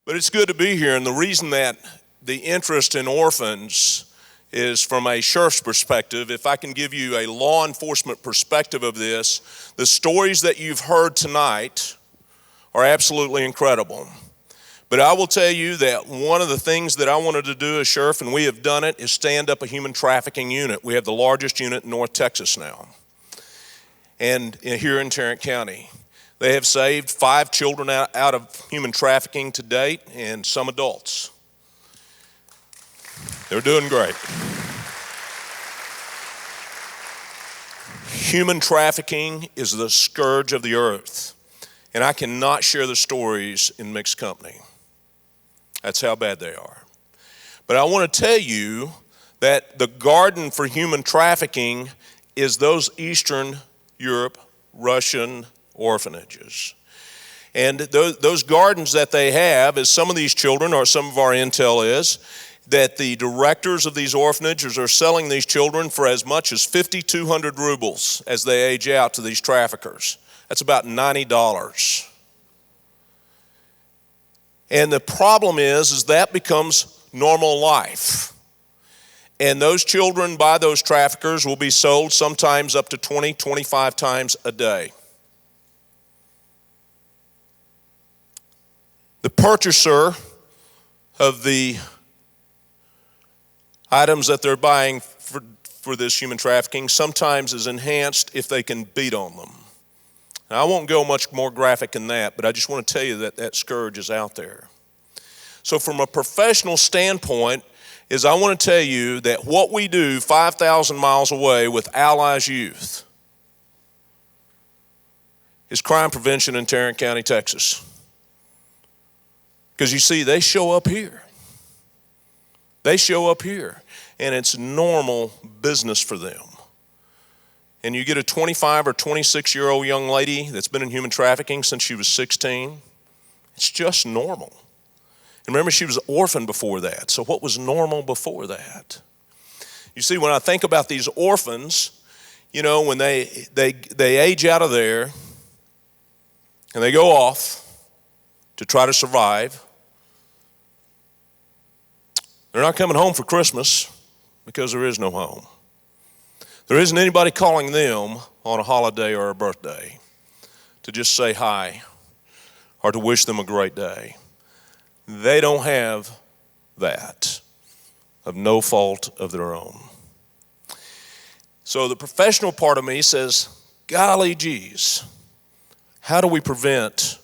But it's good to be here, and the reason that the interest in orphans is from a sheriff's perspective. If I can give you a law enforcement perspective of this, the stories that you've heard tonight are absolutely incredible. But I will tell you that one of the things that I wanted to do as sheriff, and we have done it, is stand up a human trafficking unit. We have the largest unit in North Texas now, and here in Tarrant County. They have saved 5 children out of human trafficking to date, and some adults. They're doing great. Human trafficking is the scourge of the earth, and I cannot share the stories in mixed company. That's how bad they are. But I want to tell you that the garden for human trafficking is those Eastern Europe, Russian orphanages. And those gardens that they have, is some of these children, or some of our intel is, that the directors of these orphanages are selling these children for as much as 5,200 rubles as they age out to these traffickers. That's about $90. And the problem is that becomes normal life. And those children by those traffickers will be sold sometimes up to 20, 25 times a day. The purchaser of the items that they're buying for this human trafficking sometimes is enhanced if they can beat on them. Now, I won't go much more graphic than that, but I just want to tell you that that scourge is out there. So from a professional standpoint, is I want to tell you that what we do 5,000 miles away with Allies Youth is crime prevention in Tarrant County, Texas. Because you see, they show up here. They show up here, and it's normal business for them. And you get a 25 or 26-year-old young lady that's been in human trafficking since she was 16, it's just normal. And remember, she was an orphan before that, so what was normal before that? You see, when I think about these orphans, you know, when they age out of there and they go off to try to survive, they're not coming home for Christmas because there is no home. There isn't anybody calling them on a holiday or a birthday to just say hi or to wish them a great day. They don't have that, of no fault of their own. So the professional part of me says, golly geez, how do we prevent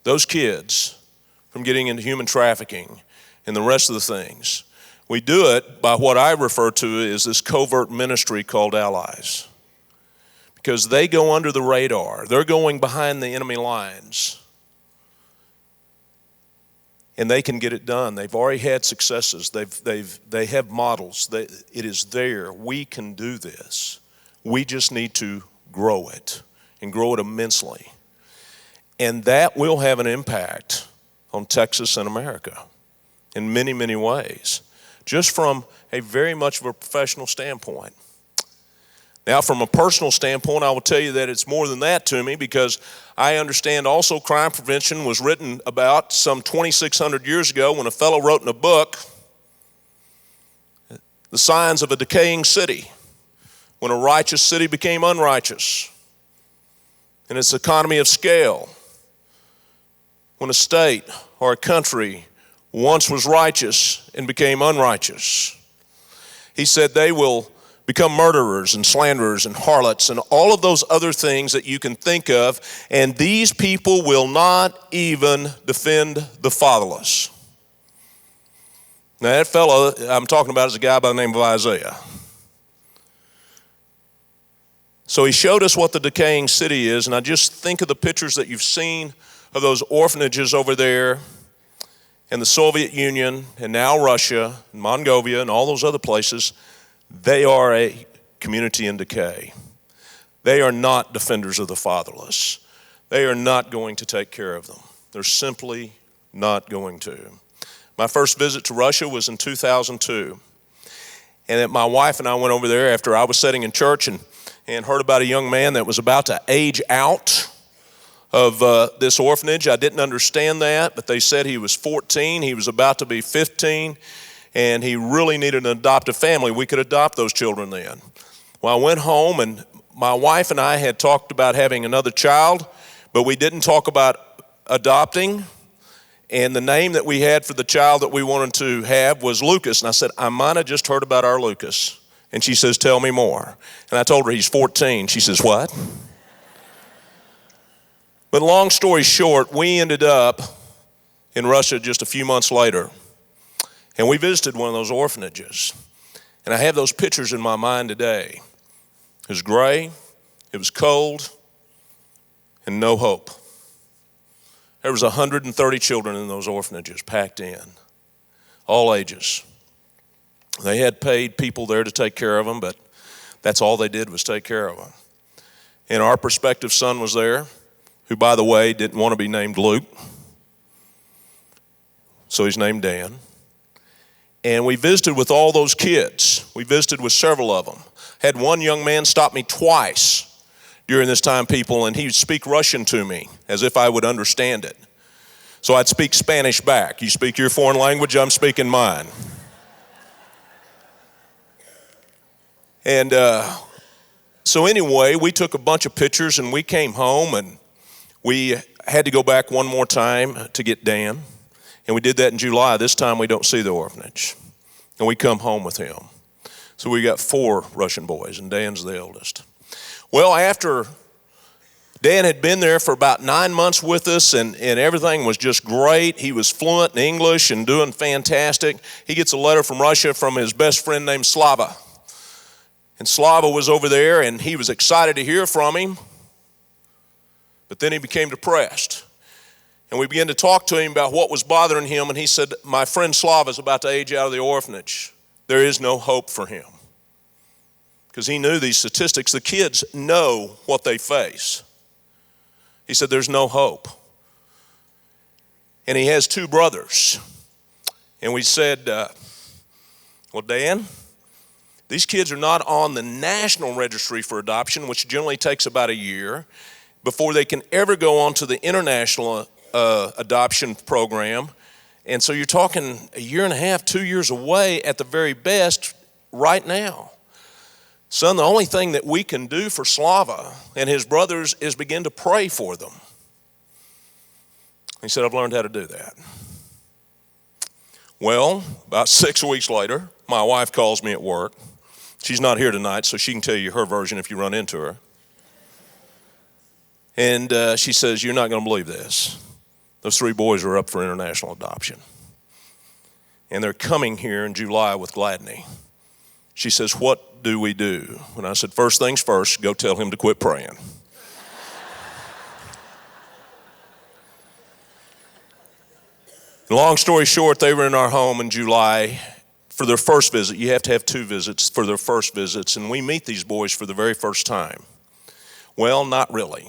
those kids from getting into human trafficking and the rest of the things? We do it by what I refer to as this covert ministry called Allies. Because they go under the radar. They're going behind the enemy lines. And they can get it done. They've already had successes. They have models. It is there. We can do this. We just need to grow it and grow it immensely. And that will have an impact on Texas and America in many, many ways, just from a very much of a professional standpoint. Now, from a personal standpoint, I will tell you that it's more than that to me, because I understand also crime prevention was written about some 2,600 years ago when a fellow wrote in a book, The Signs of a Decaying City, when a righteous city became unrighteous, and its economy of scale, when a state or a country once was righteous and became unrighteous. He said they will become murderers and slanderers and harlots and all of those other things that you can think of, and these people will not even defend the fatherless. Now that fellow I'm talking about is a guy by the name of Isaiah. So he showed us what the decaying city is, and I just think of the pictures that you've seen of those orphanages over there in the Soviet Union and now Russia and Mongolia and all those other places. They are a community in decay. They are not defenders of the fatherless. They are not going to take care of them. They're simply not going to. My first visit to Russia was in 2002. And my wife and I went over there after I was sitting in church and heard about a young man that was about to age out of this orphanage. I didn't understand that, but they said he was 14. He was about to be 15, and he really needed an adoptive family. We could adopt those children then. Well, I went home, and my wife and I had talked about having another child, but we didn't talk about adopting. And the name that we had for the child that we wanted to have was Lucas. And I said, I might have just heard about our Lucas. And she says, tell me more. And I told her he's 14. She says, what? But long story short, we ended up in Russia just a few months later. And we visited one of those orphanages. And I have those pictures in my mind today. It was gray, it was cold, and no hope. There was 130 children in those orphanages packed in, all ages. They had paid people there to take care of them, but that's all they did was take care of them. And our prospective son was there, who, by the way, didn't want to be named Luke, so he's named Dan. And we visited with all those kids. We visited with several of them. Had one young man stop me twice during this time, people, and he would speak Russian to me as if I would understand it. So I'd speak Spanish back. You speak your foreign language, I'm speaking mine. And so anyway, we took a bunch of pictures and we came home, and we had to go back one more time to get Dan. And we did that in July. This time we don't see the orphanage. And we come home with him. So we got 4 Russian boys, and Dan's the eldest. Well, after Dan had been there for about 9 months with us, and everything was just great. He was fluent in English and doing fantastic. He gets a letter from Russia from his best friend named Slava. And Slava was over there, and he was excited to hear from him. But then he became depressed. And we began to talk to him about what was bothering him, and he said, my friend Slava is about to age out of the orphanage. There is no hope for him. Because he knew these statistics. The kids know what they face. He said, there's no hope. And he has 2 brothers. And we said, well, Dan, these kids are not on the national registry for adoption, which generally takes about a year, before they can ever go on to the international adoption program. And so you're talking a year and a half, 2 years away at the very best right now. Son, the only thing that we can do for Slava and his brothers is begin to pray for them. He said, I've learned how to do that. Well, about 6 weeks later, my wife calls me at work. She's not here tonight, so she can tell you her version if you run into her. And she says, you're not going to believe this. Those 3 boys are up for international adoption. And they're coming here in July with Gladney. She says, what do we do? And I said, first things first, go tell him to quit praying. Long story short, they were in our home in July for their first visit. You have to have 2 visits for their first visits, and we meet these boys for the very first time. Well, not really.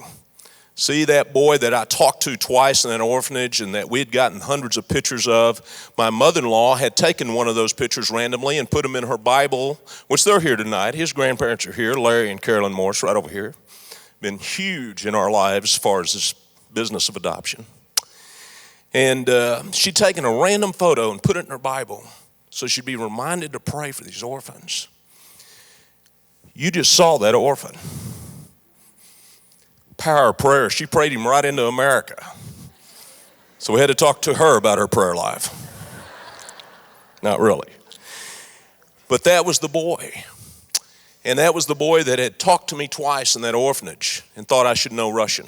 See, that boy that I talked to twice in that orphanage and that we had gotten hundreds of pictures of, my mother-in-law had taken one of those pictures randomly and put them in her Bible, which they're here tonight. His grandparents are here, Larry and Carolyn Morse, right over here. Been huge in our lives as far as this business of adoption. And she'd taken a random photo and put it in her Bible so she'd be reminded to pray for these orphans. You just saw that orphan. Power of prayer. She prayed him right into America. So we had to talk to her about her prayer life. Not really. But that was the boy. And that was the boy that had talked to me twice in that orphanage and thought I should know Russian.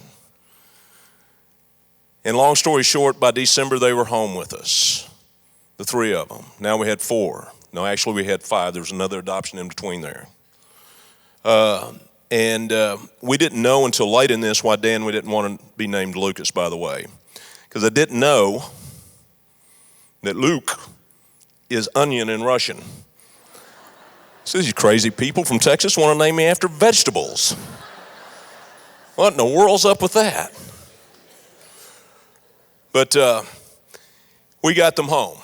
And long story short, by December they were home with us, the 3 of them. Now we had 4. No, actually we had 5. There was another adoption in between there. And we didn't know until late in this why we didn't want to be named Lucas, by the way. Because I didn't know that Luke is onion in Russian. So these crazy people from Texas want to name me after vegetables. What in the world's up with that? But we got them home.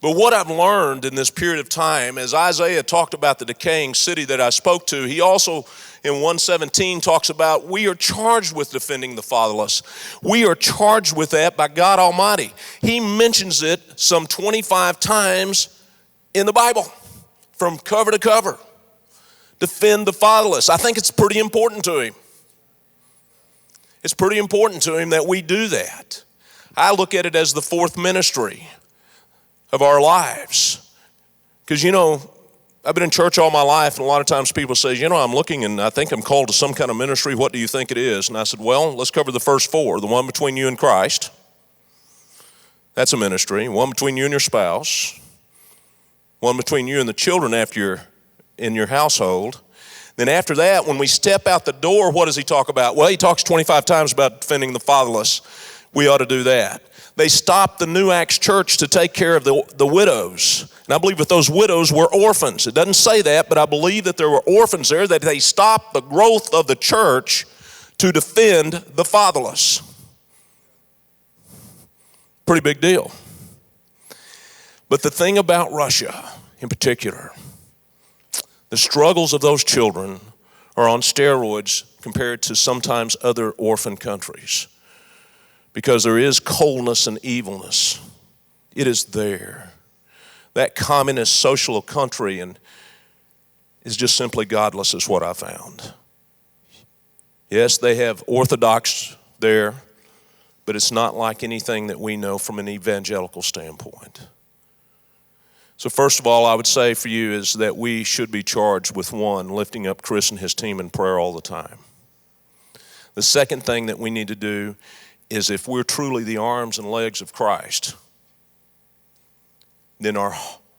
But what I've learned in this period of time, as Isaiah talked about the decaying city that I spoke to, he also in 1:17 talks about we are charged with defending the fatherless. We are charged with that by God Almighty. He mentions it some 25 times in the Bible, from cover to cover. Defend the fatherless. I think it's pretty important to him. It's pretty important to him that we do that. I look at it as the fourth ministry of our lives. Because, I've been in church all my life, and a lot of times people say, I'm looking and I think I'm called to some kind of ministry. What do you think it is? And I said, well, let's cover the first four. The one between you and Christ. That's a ministry. One between you and your spouse. One between you and the children after you're in your household. Then after that, when we step out the door, what does he talk about? Well, he talks 25 times about defending the fatherless. We ought to do that. They stopped the New Acts church to take care of the widows. And I believe that those widows were orphans. It doesn't say that, but I believe that there were orphans there, that they stopped the growth of the church to defend the fatherless. Pretty big deal. But the thing about Russia in particular, the struggles of those children are on steroids compared to sometimes other orphan countries, because there is coldness and evilness. It is there. That communist social country is just simply godless, is what I found. Yes, they have Orthodox there, but it's not like anything that we know from an evangelical standpoint. So first of all, I would say for you is that we should be charged with, one, lifting up Chris and his team in prayer all the time. The second thing that we need to do is, if we're truly the arms and legs of Christ, then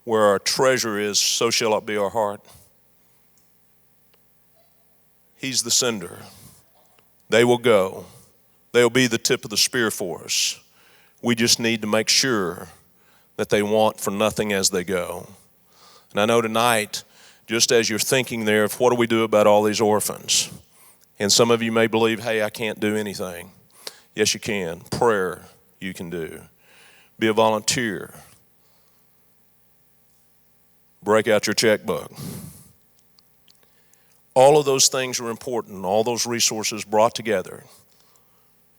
where our treasure is, so shall it be our heart. He's the sender. They will go. They'll be the tip of the spear for us. We just need to make sure that they want for nothing as they go. And I know tonight, just as you're thinking there of what do we do about all these orphans, and some of you may believe, hey, I can't do anything. Yes, you can. Prayer, you can do. Be a volunteer. Break out your checkbook. All of those things are important. All those resources brought together,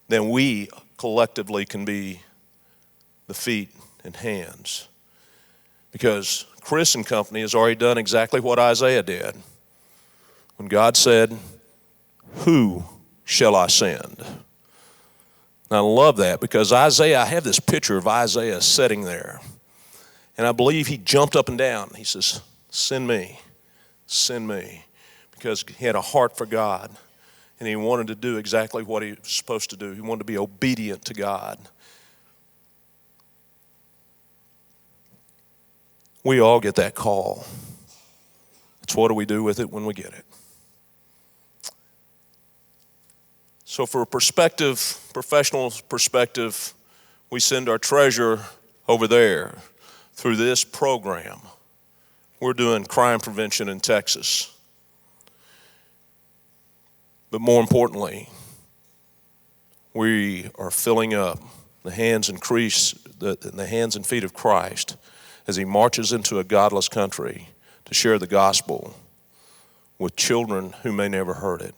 then we collectively can be the feet and hands. Because Chris and company has already done exactly what Isaiah did. When God said, who shall I send? And I love that, because Isaiah, I have this picture of Isaiah sitting there. And I believe he jumped up and down. He says, send me, send me. Because he had a heart for God. And he wanted to do exactly what he was supposed to do. He wanted to be obedient to God. We all get that call. It's what do we do with it when we get it? So for a professional perspective, we send our treasure over there through this program. We're doing crime prevention in Texas. But more importantly, we are filling up the hands and feet of Christ as he marches into a godless country to share the gospel with children who may never heard it.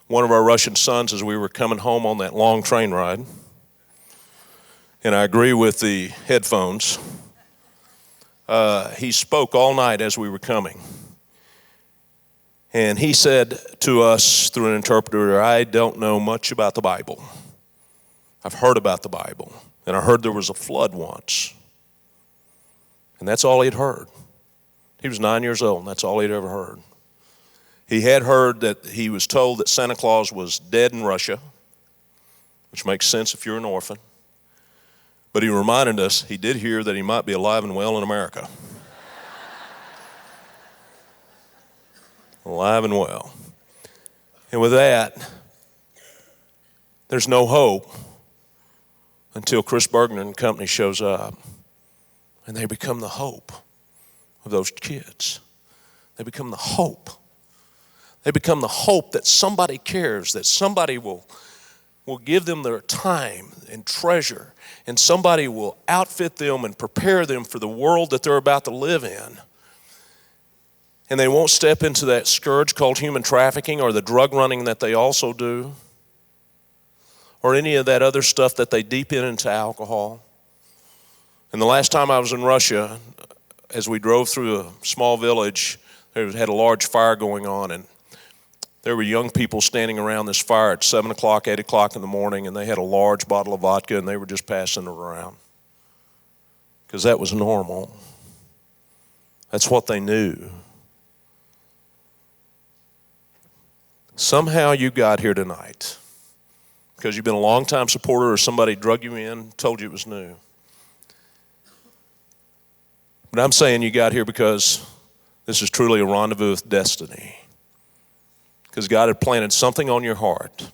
One of our Russian sons, as we were coming home on that long train ride, and I agree with the headphones, he spoke all night as we were coming. And he said to us through an interpreter, I don't know much about the Bible. I've heard about the Bible, and I heard there was a flood once. And that's all he'd heard. He was 9 years old, and that's all he'd ever heard. He had heard that he was told that Santa Claus was dead in Russia, which makes sense if you're an orphan. But he reminded us he did hear that he might be alive and well in America. Alive and well. And with that, there's no hope until Chris Bergner and company shows up. And they become the hope of those kids. They become the hope. They become the hope that somebody cares, that somebody will give them their time and treasure, and somebody will outfit them and prepare them for the world that they're about to live in. And they won't step into that scourge called human trafficking or the drug running that they also do, or any of that other stuff that they deepen into alcohol. And the last time I was in Russia, as we drove through a small village, they had a large fire going on, and there were young people standing around this fire at 7 o'clock, 8 o'clock in the morning, and they had a large bottle of vodka, and they were just passing it around because that was normal. That's what they knew. Somehow you got here tonight because you've been a long-time supporter or somebody drug you in, told you it was new. But I'm saying you got here because this is truly a rendezvous with destiny. Because God had planted something on your heart,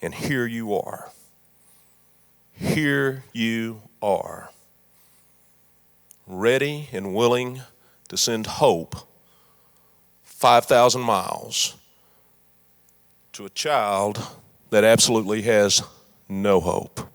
and here you are. Here you are. Ready and willing to send hope 5,000 miles to a child that absolutely has no hope.